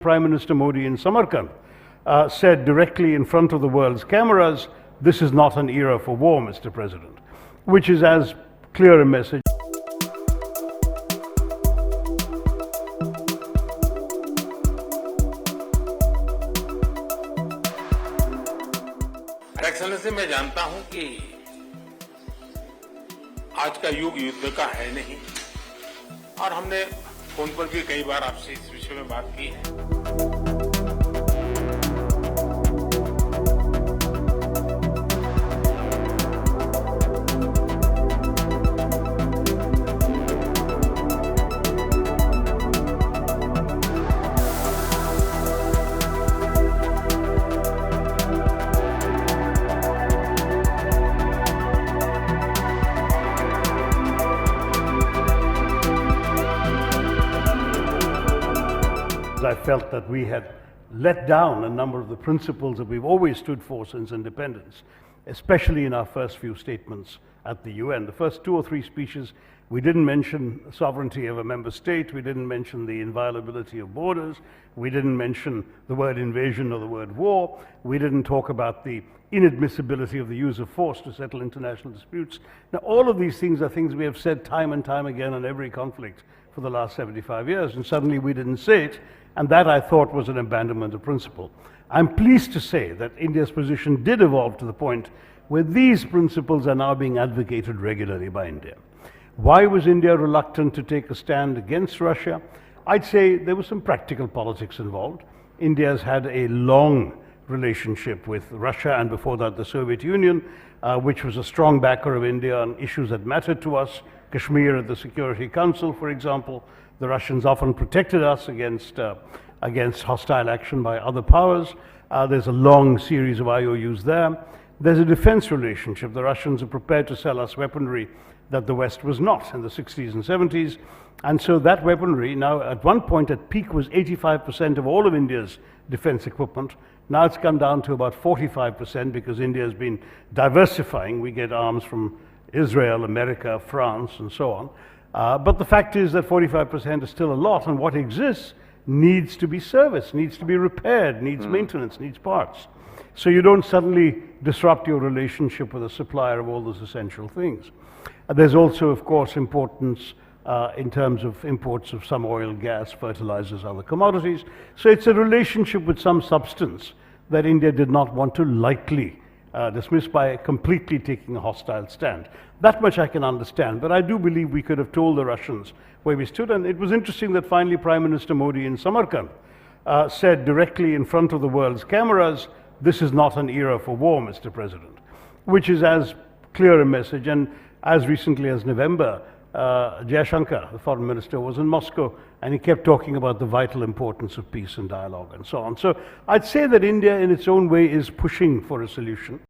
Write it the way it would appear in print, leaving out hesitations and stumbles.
Prime Minister Modi in Samarkand said directly in front of the world's cameras, "This is not an era for war, Mr. President," which is as clear a message. Excellency मैं जानता हूं कि आज का युग युद्ध का है नहीं और हमने फोन पर भी कई बार आपसे इस विषय में बात की है। I felt that we had let down a number of the principles that we've always stood for since independence, especially in our first few statements at the UN. The first 2 or 3 speeches, we didn't mention sovereignty of a member state, we didn't mention the inviolability of borders, we didn't mention the word invasion or the word war, we didn't talk about the inadmissibility of the use of force to settle international disputes. Now, all of these things are things we have said time and time again on every conflict for the last 75 years, and suddenly we didn't say it, and that I thought was an abandonment of principle. I'm pleased to say that India's position did evolve to the point where these principles are now being advocated regularly by India. Why was India reluctant to take a stand against Russia? I'd say there was some practical politics involved. India's had a long relationship with Russia and before that the Soviet Union, which was a strong backer of India on issues that mattered to us. Kashmir at the Security Council, for example. The Russians often protected us against hostile action by other powers. There's a long series of IOUs there. There's a defense relationship. The Russians are prepared to sell us weaponry that the West was not in the 60s and 70s. And so that weaponry now at one point at peak was 85% of all of India's defense equipment. Now it's come down to about 45% because India has been diversifying. We get arms from Israel, America, France, and so on. But the fact is that 45% is still a lot, and what exists needs to be serviced, needs to be repaired, needs maintenance, needs parts. So you don't suddenly disrupt your relationship with a supplier of all those essential things. There's also, of course, importance in terms of imports of some oil, gas, fertilizers, other commodities. So it's a relationship with some substance that India did not want to lightly dismiss by completely taking a hostile stand. That much I can understand, but I do believe we could have told the Russians where we stood, and it was interesting that finally Prime Minister Modi in Samarkand said directly in front of the world's cameras, "This is not an era for war, Mr. President," which is as clear a message. And as recently as November, Jaishankar, the foreign minister, was in Moscow, and he kept talking about the vital importance of peace and dialogue and so on. So I'd say that India in its own way is pushing for a solution.